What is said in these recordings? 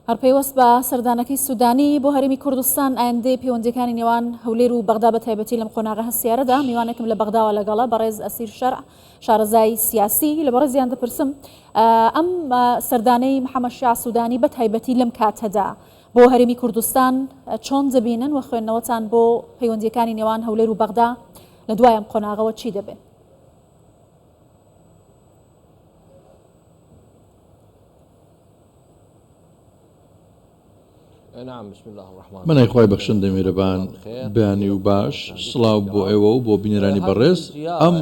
هەرپەیوەست بە سەردانەکەی سوودانی بۆ هەرێمی کوردستان ئایندەی پەیوەندیەکانی نێوان هەولێر و بەغدا بە تایبەتی لەم قۆناغە هەستیارەدا میوانێکم لە بەغداوە لەگەڵە بەڕێز ئەسیر شەرع شارەزای سیاسی لە بەڕێزیان دەپرسم ئەم سەردانەی محەممەد شیع سوودانی بە تایبەتی لەم کاتەدا بۆ هەرێمی کوردستان چۆن دەبینن و خوێندنەوەتان بۆ پەیوەندیەکانی نێوان هەولێر و بەغدا لە دوای ئەم قۆناغەوە چی دەبێت؟ منای خۆی بەخشندە میرەبان بەیانی و باش سڵاو بۆ ئێوە و بۆ بینەرانی بەڕێز ئەم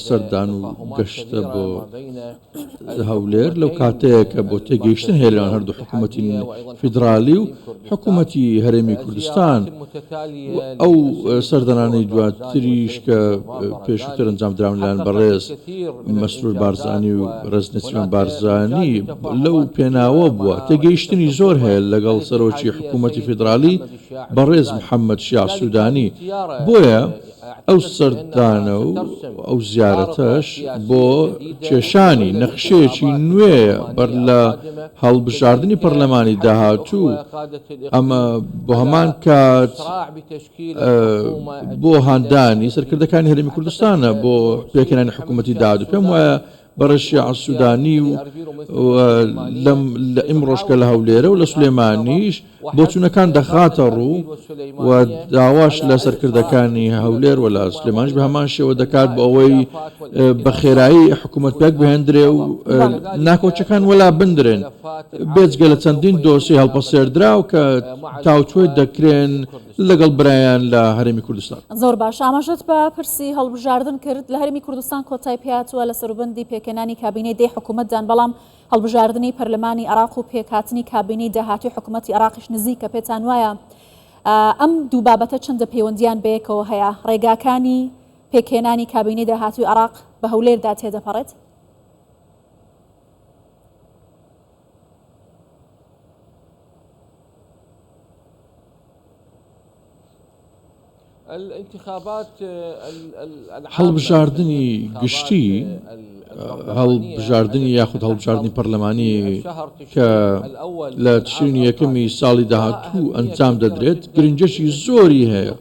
سەردان و گەشتە بۆ هەولێر لەو کاتەیە کە بۆ تێگەیشتن هێلان هەردوو حکوومەتی فیدرالی و حکوومەتی هەرێمی کوردستان ئەو سەردانانەی دواتریش کە پێشووتر ئەنجام دراون لایەن بەڕێز مەسرور بارزانی و ڕێزنەچیمان بارزانی لەو پێناوە بووە تێگەیشتنی زۆر هەیە لەگەڵ سەرۆکی حکوومەتی فیدرالی بەڕێز محەممەد شیع سوودانی بۆیە ئەو سەردانە و ئەو زیارەتەش بۆ کێشانی نەخشەیەکی نوێیە بەر لە هەڵبژاردننی پەرلەمانی داهاتوو ئەمە بۆ هەمان کات بۆ هاندانی سەرکردەکانی هەرێمی کوردستانە بۆ پێکەنانی حکوومەتی داهاتوو پێم وایە بەڕێز شیع سوودانی و لە ئیمڕۆژکە لە هەولێرە و لە سولێمانیش بۆ چوونەکان دەخاتە ڕوو و داواش لە سەرکردەکانی هەولێر و لە سلێمانیش بە هەمان شێوە دەکات بۆ ئەوەی بە خێرایی حکوومەت پێک بهێندرێ و ناکۆچەکان وەلا بندرێن بێجگە لە چەندین دۆسی هەڵپەسێردرا و کە تاوتوێت دەکرێن لەگەڵ برایان لە هەرێمی کوردستان. زۆر باش ئاماژەت بە پرسی هەڵبژاردن کرد لە هەرێمی کوردستان کۆتای پێهاتووە لە سەروبەندی پێکەنانی کابینەی دەی حکوومەتدان بەڵام هەڵبژاردننی پەرلەمانی عراق و پێکهاتنی کابینەی داهاتوی حکوومەتی عراقیش نزیکە پێتان وایە ئەم دوو بابەتە چەندە پەیوەندیان بەیەکەوە هەیە ڕێگاکانی پێکهێنانی کابینەی داهاتوی عراق بە هەولێردا تێدەپەڕێت؟ هەڵبژاردننی گشتی هەڵبژاردننی یاخود هەڵبژاردننی پەرلەمانی کە لە تشرینی یەکەمی ساڵی داهاتوو ئەنجام دەدرێت گرنجەشی زۆری هەیە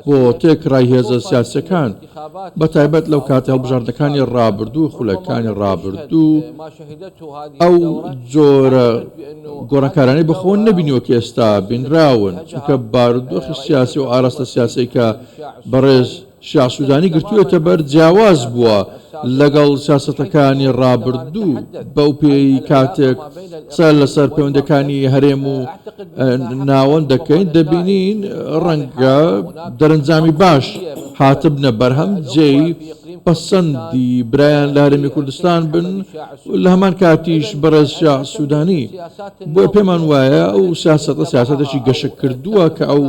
بۆ تێکڕای هێزە سیاسەکان بە تایبەت لەو کاتی هەڵبژاردنەکانی ڕابردوو خولەکانی ڕابردوو ئەو جۆرە گۆڕانکارانەی بەخۆ نەبینیوە کە ئێستا بینراون چونکە بارودۆخی سیاسی و ئاراستە سیاسی کە بەڕێز شیع سوودانی گرتووێتە بەر جیاواز بووە لەگەڵ سیاسەتەکانی ڕابردوو بەو پێی کاتێک قسە لەسەر پەیوەندەکانی هەرێم و ناوەند دەکەین دەبینین ڕەنگە دەرەنجامی باش هاتبنە بەرهەم جێی پەسەندی برایان لە هەرێمی کوردستان بن لە هەمان کاتیش بەڕێز شیع سوودانی بۆیە پێمان وایە ئەو سیاسەتێکی گەشە کردووە کە ئەو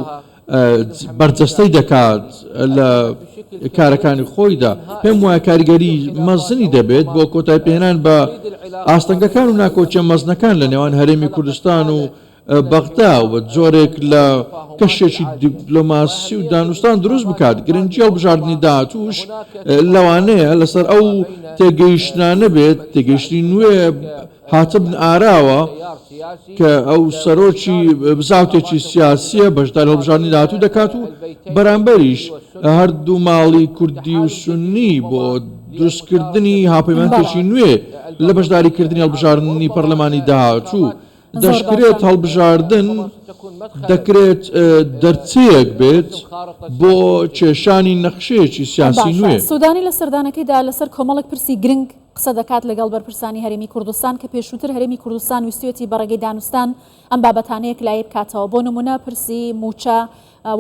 بەرجەستەی دەکات لە کارەکانی خۆیدا پێم وایە کاریگەری مەزنی دەبێت بۆ کۆتای پێهێنان بە ئاستەنگەکان و ناکۆچە مەزنەکان لە نێوان هەرێمی کوردستان و بەغدا و جۆرێک لە کەشێکی دیپلۆماسی و دانوستان دروست بکات گرنگی هەڵبژاردننی داهاتووش لەوانەیە لەسەر ئەو تێگەیشتانە بێت تێگەیشتنی نوێ هاتبن ئاراوە کە ئەو سەرۆکی بزاوتێکی سیاسیە بەشدار هەڵبژاردننی داهاتوو دەکات و بەرامبەریش هەردوو ماڵی کوردی و سونی بۆ دروستکردنی هاوپەیمانێکی نوێ لە بەشداریکردنی هەڵبژاردننی پەرلەمانی داهاتوو دەشکرێت هەڵبژاردن دەکرێت دەرچەیەک بێت بۆ کێشانی نەخشەیەکی سیاسی نوێ. سوودانی لە سەردانەکەیدا لەسەر کۆمەڵێک پرسی گرنگ قسە دەکات لەگەڵ بەرپرسانی هەرێمی کوردستان کە پێشووتر هەرێمی کوردستان ویستوێتی بەڕێگەی دانوستان ئەم بابەتانەیەک لایە بکاتەوە بۆ نمونە پرسی موچە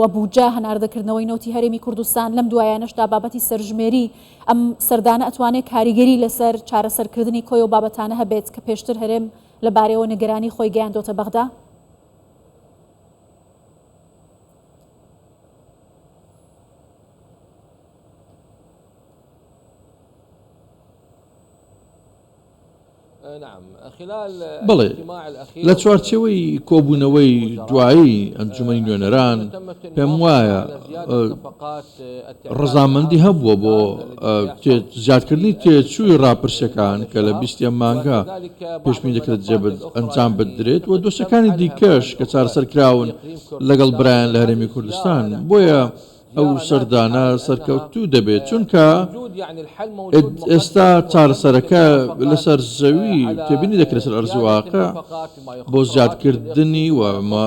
و بوجە هەناردەکردنەوەی نەوتی هەرێمی کوردستان لەم دوایانەشدا بابەتی سەرژمێری ئەم سەردانە ئەتوانێت کاریگەری لەسەر چارەسەرکردنی کۆی و بابەتانە هەبێت کە پێشتر هەرێم لەبارەوە نیگەرانی خۆی گەیاندۆتە بەغدا؟ بەڵێ لە چوارچەوەی کۆبوونەوەی دوایی ئەنجومەنی نوێنەران پێم وایە ڕەزامەندی هەبووە بۆ زیادکردنی تێچووی ڕاپرسەکان کە لە 20 مانگا پێشبینی دەکرێت ئەنجام بدرێت و دۆستەکانی دیکەش کە چارەسەرکراون لەگەڵ برایان لە هەرێمی کوردستان بۆیە ئەو سەردانە سەرکەوتوو دەبێت چونکە ئێستا چارەسەرەکە لەسەر زەوی تێبینی دەکرێت سەر ئەرزواقع بۆ زیادکردنی و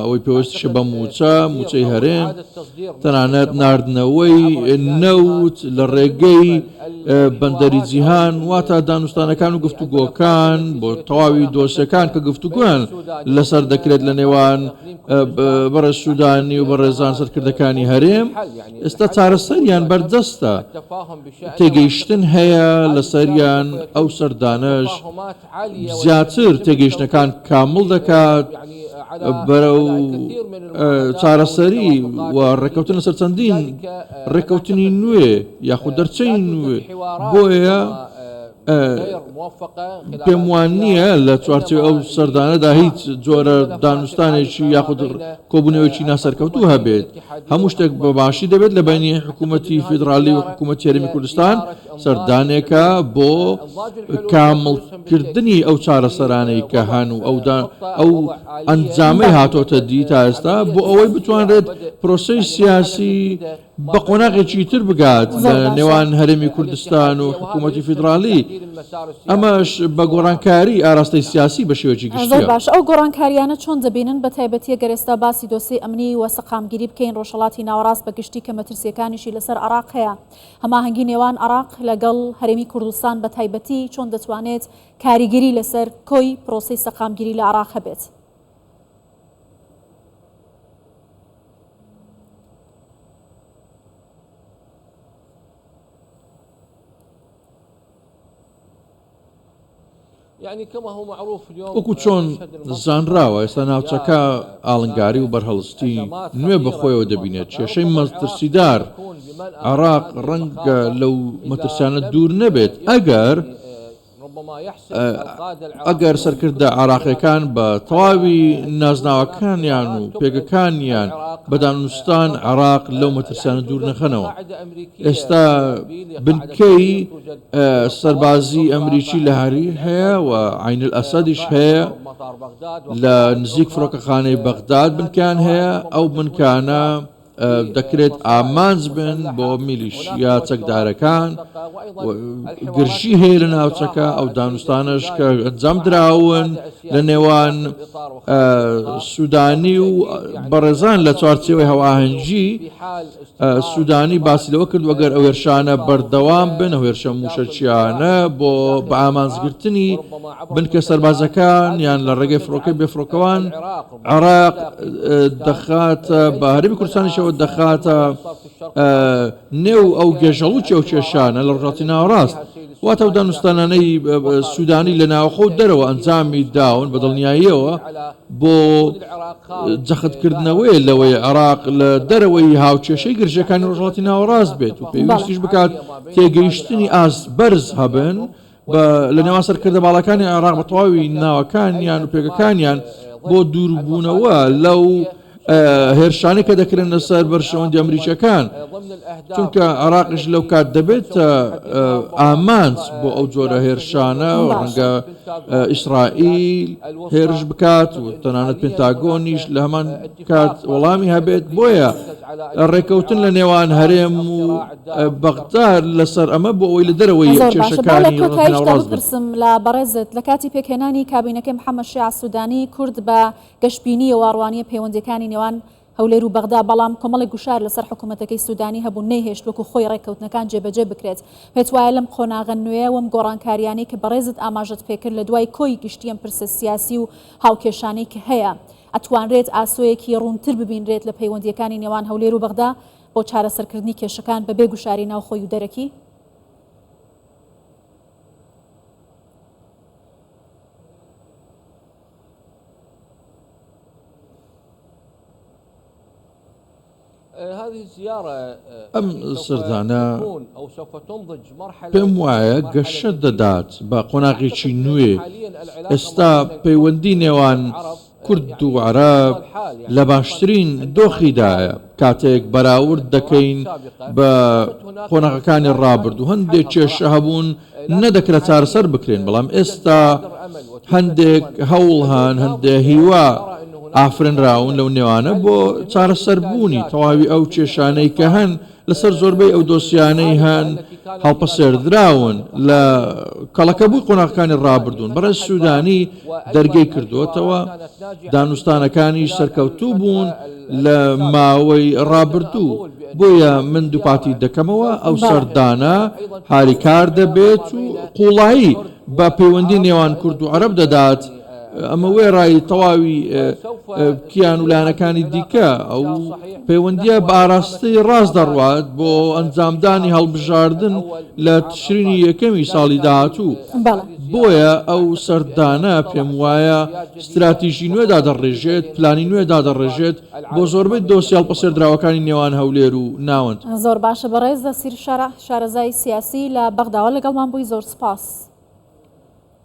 ئەوەی پێویستیشە بە موچەی هەرێم تەنانەت ناردنەوەی نەوت لە ڕێگەی بەندەری جیهان واتە دانوستانەکان و گفتوگۆکان بۆ تەواوی دۆسیەکان کە گفتوگویان لەسەر دەکرێت لە نێوان بەڕێز سوودانی و بەڕێزان سەرکردەکانی هەرێم ئێستا چارەسەریان بەردەستە تێگەیشتن هەیە لەسەریان ئەو سەردانەش زیاتر تێگەیشتنەکان کامل دەکات بەرەو چارەسەری و ڕێکەوتن لەسەر چەندین ڕێکەوتنی نوێ یاخود دەرچەی نوێ بۆیە پێم وان نییە لە چوارچێوەی ئەو سەردانەدا هیچ جۆرە دانوستانێکی یاخود کۆبوونەوەیکی ناسەرکەوتوو هەبێت هەموو شتێک بەباشی دەبێت لە بەینی حکوومەتی فیدرالی و حکوومەتی هەرێمی کوردستان سەردانێکە بۆ کامڵکردنی ئەو چارەسەرانەی کە هەن و ئەو ئەنجامەی هاتۆتە دی تا ئێستا بۆ ئەوەی بتوانرێت پرۆسەی سیاسی بە قۆناغێکی تر بگات لە نێوان هەرێمی کوردستان و حکوومەتی فیدرالی ئەمەش بە گۆڕانکاری ئاراستەی سیاسی بە شێوەیەکی گشتیە. باش ئەو گۆڕانکاریانە چۆن دەبینن بە تایبەتیە گەرێستا باسی دۆسی ئەمنی و سەقامگیری بکەین ڕۆژهەڵاتی ناوەڕاست بە گشتی کە مەترسیەکانیشی لەسەر عراق هەیە هەماهەنگی نێوان عراق لەگەڵ هەرێمی کوردستان بە تایبەتی چۆن دەتوانێت کاریگەری لەسەر کۆی پرۆسەی سەقامگیری لە عراق هەبێت. وەکو چۆن زانراوە ئێستا ناوچەکە ئاڵنگاری و بەرهەڵستی نوێ بەخۆیەوە دەبینێت کێشەی مەترسیدار عراق ڕەنگە لەو مەترسیانە دوور نەبێت ئەگەر سەرکردە عراقیەکان بە تەواوی نازناوەکانیان و پێگەکانیان بە دانوستان عراق لەو مەترسیانە دوور نەخەنەوە. ئێستا بنکەی سەربازی ئەمریکی لە هەری هەیە و عین ئەسەدیش هەیە لە نزیک فڕۆکەخانەی بەغداد بنکان هەیە ئەو بنکانە دەکرێت ئامانج بن بۆ میلیشیا چەکدارەکان گرژی هەیە لە ناوچەکە ئەو دانوستانش کە ئەنجام دراون لە نێوان سوودانی و بەڕێزان لە چوارچێوەی هەواهەنگی سوودانی باسی لەوە کرد وەگەر ئەو هێرشانە بەردەوام بن ئەو هێرشە موشەچیانە بۆ بە ئامانجگرتنی بنکە سەربازەکان یان لە ڕێگەی فڕۆکەی بێفڕۆکەوان عراق دەخاتە بە هەرێمی کوردستانیشەوە دەخاتە نێو ئەو گێژەڵوچی ئەو کێشانە لە ڕۆژهەڵاتی ناوەڕاست واتە ئەو دانوستانانەی سوودانی لە ناوخۆ دەرەوە ئەنجامی داون بە دڵنیاییەوە بۆ جەختکردنەوەی لەوەی عراق لە دەرەوەی هاوکێشەی گرژەکانی ڕۆژهەڵاتی ناوەڕاست بێت و پێویستیش بکات تێگەیشتنی ئاز بەرز هەبن لە نێوان سەرکردە باڵەکانی عراق بە تەواوی ناوەکانیان و پێگەکانیان بۆ دووربوونەوە لەو هێرشانی کە دەکرێن لەسەر بەرشەوەندی ئەمریکیەکان چونکە عراقش لەو کات دەبێت ئامانج بۆ ئەو جۆرە هێرشانە و ڕەنگە ئیسرائیل هێرش بکات و تەنانەت پێنتاگۆنیش لە هەمان کات وەڵامی هەبێت بۆیە ڕێکەوتن لە نێوان هەرێم و بەغداد لەسەر ئەمە بۆ ئەوەی لە دەرەوەی کێشەکانی پرسم لە بەڕێزت لە کاتی پێکهێنانی کابینەکەی محەممەد شیع سوودانی کورد بە گەشتبینی وەڕوانیە پەیوەندیەکانی نێوان هەولێر و بەغدا بەڵام کۆمەڵی گوشار لەسەر حکوومەتەکەی سوودانی هەبوو نەیهێشت وەکو خۆی ڕێککەوتنەکان جێبەجێ بکرێت پێت وایە لەم قۆناغە نوێ وەم گۆڕانکاریانی کە بەڕێزت ئاماژەت پێکرد لە دوای کۆی گشتیەم پرسە سیاسی و هاوکێشانەی کە هەیە ئەتوانرێت ئاسۆیەکی ڕوونتر ببینرێت لە پەیوەندیەکانی نێوان هەولێر و بەغدا بۆ چارەسەرکردنی کێشەکان بەبێ گوشاری ناوخۆی و دەرەکی؟ ئەم سەردانە پێم وایە گەشە دەدات بە قۆناغێکی نوێ. ئێستا پەیوەندی نێوان کورد و عەرەب لە باشترین دۆخیدایە کاتێک بەراورد دەکەین بە قۆناغەکانی ڕابردوو. هەندێک کێشە هەبوون نەدەکرێت چارەسەر بکرێن، بەڵام ئێستا هەندێک هەوڵ هەن، هەندێک هیوا ئافرێنراون لەو نێوانە بۆ چارەسەربوونی تەواوی ئەو کێشانەی کە هەن لەسەر زۆربەی ئەو دۆسیانەی هەن هەڵپەسێردراون لە کەڵەکەبووی قۆناغەکانی ڕابردوون. بەڕێز سوودانی دەرگەی کردووەتەوە دانوستانەکانی سەرکەوتوو بوون لە ماوەی ڕابردوو. بۆیە من دووپاتی دەکەمەوە ئەو سەردانە هاریکار دەبێت و قوڵایی بە پەیوەندی نێوان کورد و عەرەب دەدات. ئەمە وێڕایی تەواوی کیان ولایەنەکانی دیکە ئەو پەیوەندیە بە ئاراستەی ڕاست دەڕوات بۆ ئەنجامدانی هەڵبژاردن لە تشرینی یەکەمی ساڵی داهاتوو. بۆیە ئەو سەردانە پێم وایە استراتیژی نوێدا دەڕێژێت، پلانی نوێدا دەڕێژێت بۆ زۆربەی دۆسی هەڵپەسێردراوەکانی نێوان هەولێر و ناوەند. زۆر باشە. بەڕێز ئەسیر شارەزای سیاسی لە بەغداوە لەگەڵمان بووی، زۆر سپاس.